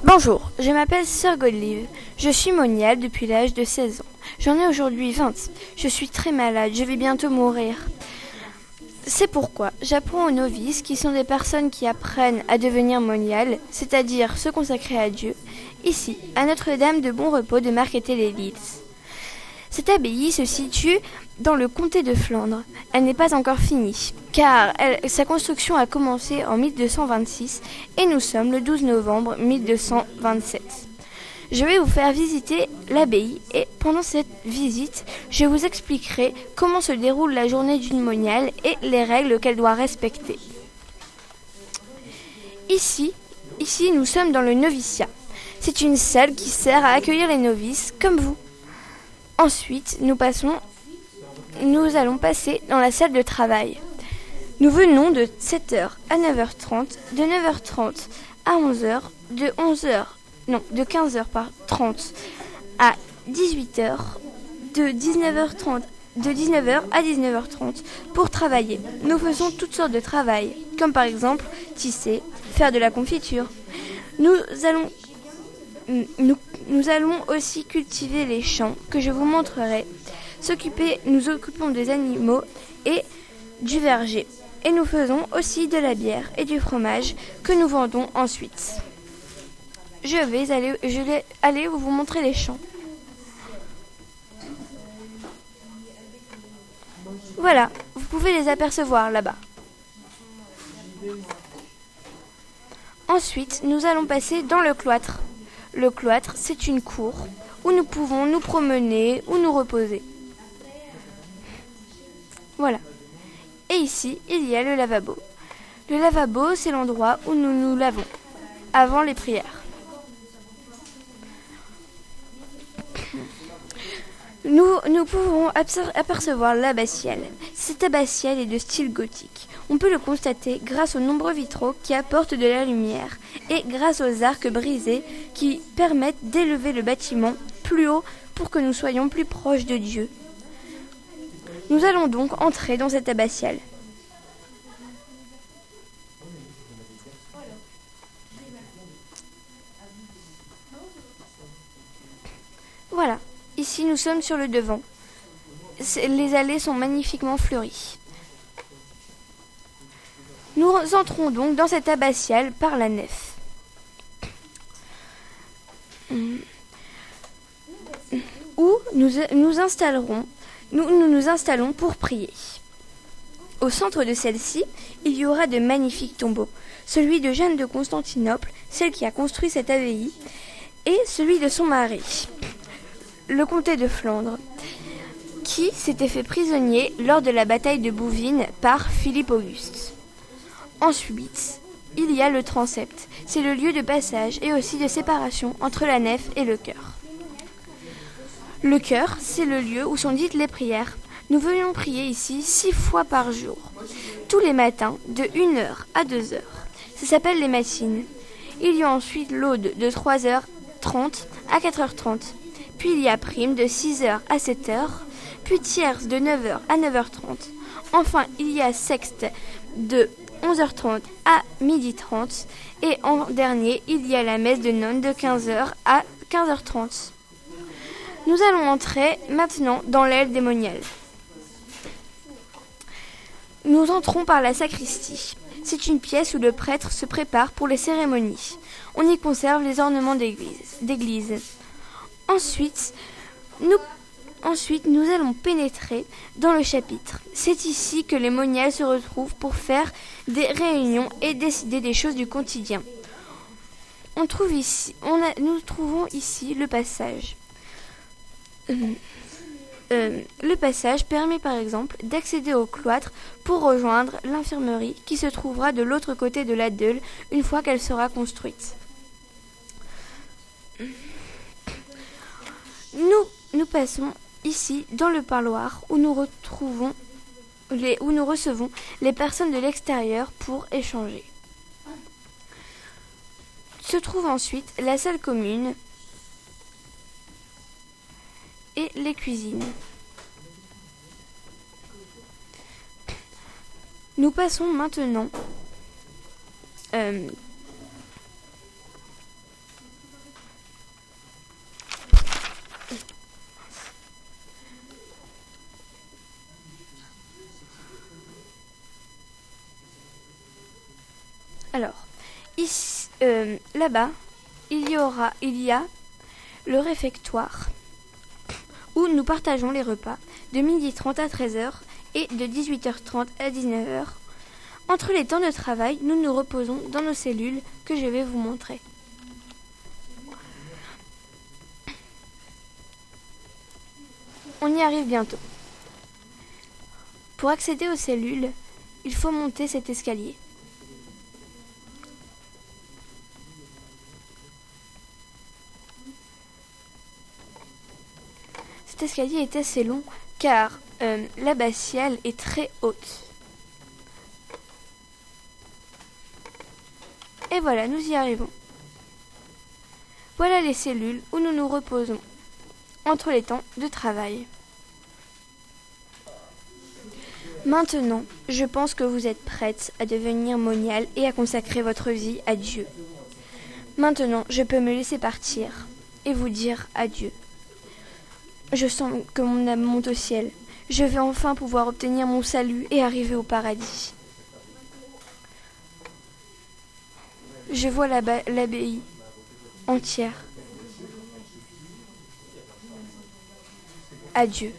Bonjour, je m'appelle Sœur Godelive. Je suis moniale depuis l'âge de 16 ans. J'en ai aujourd'hui 20. Je suis très malade, je vais bientôt mourir. C'est pourquoi j'apprends aux novices, qui sont des personnes qui apprennent à devenir moniales, c'est-à-dire se consacrer à Dieu, ici, à Notre-Dame de Bon Repos de Marqueté-les-Lys. Cette abbaye se situe dans le comté de Flandre. Elle n'est pas encore finie, car sa construction a commencé en 1226 et nous sommes le 12 novembre 1227. Je vais vous faire visiter l'abbaye et pendant cette visite, je vous expliquerai comment se déroule la journée d'une moniale et les règles qu'elle doit respecter. Ici, nous sommes dans le noviciat. C'est une salle qui sert à accueillir les novices comme vous. Ensuite, nous allons passer dans la salle de travail. Nous venons de 7h à 9h30, de 9h30 à 11h, de 15h30 à 18h, de 19h à 19h30 pour travailler. Nous faisons toutes sortes de travail, comme par exemple tisser, faire de la confiture. Nous allons aussi cultiver les champs que je vous montrerai. Nous occupons des animaux et du verger. Et nous faisons aussi de la bière et du fromage que nous vendons ensuite. Je vais aller vous montrer les champs. Voilà, vous pouvez les apercevoir là-bas. Ensuite, nous allons passer dans le cloître. Le cloître, c'est une cour où nous pouvons nous promener ou nous reposer. Voilà. Et ici, il y a le lavabo. Le lavabo, c'est l'endroit où nous nous lavons avant les prières. Nous pouvons apercevoir l'abbatiale. Cette abbatiale est de style gothique. On peut le constater grâce aux nombreux vitraux qui apportent de la lumière et grâce aux arcs brisés qui permettent d'élever le bâtiment plus haut pour que nous soyons plus proches de Dieu. Nous allons donc entrer dans cette abbatiale. Voilà, ici nous sommes sur le devant. Les allées sont magnifiquement fleuries. Nous entrons donc dans cette abbatiale par la nef. Où nous nous installons pour prier. Au centre de celle-ci, il y aura de magnifiques tombeaux. Celui de Jeanne de Constantinople, celle qui a construit cette abbaye, et celui de son mari, le comté de Flandre, qui s'était fait prisonnier lors de la bataille de Bouvines par Philippe Auguste. Ensuite, il y a le transept. C'est le lieu de passage et aussi de séparation entre la nef et le chœur. Le chœur, c'est le lieu où sont dites les prières. Nous venions prier ici 6 fois par jour, tous les matins de 1h à 2h. Ça s'appelle les matines. Il y a ensuite l'aude de 3h30 à 4h30. Puis il y a prime de 6h à 7h, puis tierce de 9h à 9h30. Enfin, il y a sexte de 11h30 à 12h30. Et en dernier, il y a la messe de nonne de 15h à 15h30. Nous allons entrer maintenant dans l'aile des moniales. Nous entrons par la sacristie. C'est une pièce où le prêtre se prépare pour les cérémonies. On y conserve les ornements d'église. Ensuite, nous allons pénétrer dans le chapitre. C'est ici que les moniales se retrouvent pour faire des réunions et décider des choses du quotidien. Nous trouvons ici le passage. Le passage permet par exemple d'accéder au cloître pour rejoindre l'infirmerie qui se trouvera de l'autre côté de la Deule une fois qu'elle sera construite. Nous passons ici dans le parloir où nous recevons les personnes de l'extérieur pour échanger. Se trouve ensuite la salle commune et les cuisines. Nous passons maintenant Alors, ici, là-bas, il y a le réfectoire où nous partageons les repas de 12h30 à 13h et de 18h30 à 19h. Entre les temps de travail, nous nous reposons dans nos cellules que je vais vous montrer. On y arrive bientôt. Pour accéder aux cellules, il faut monter cet escalier. Cet escalier est assez long car l'abbatiale est très haute. Et voilà, nous y arrivons. Voilà les cellules où nous nous reposons entre les temps de travail. Maintenant, je pense que vous êtes prêtes à devenir moniales et à consacrer votre vie à Dieu. Maintenant, je peux me laisser partir et vous dire adieu. Je sens que mon âme monte au ciel. Je vais enfin pouvoir obtenir mon salut et arriver au paradis. Je vois l'abbaye entière. Adieu.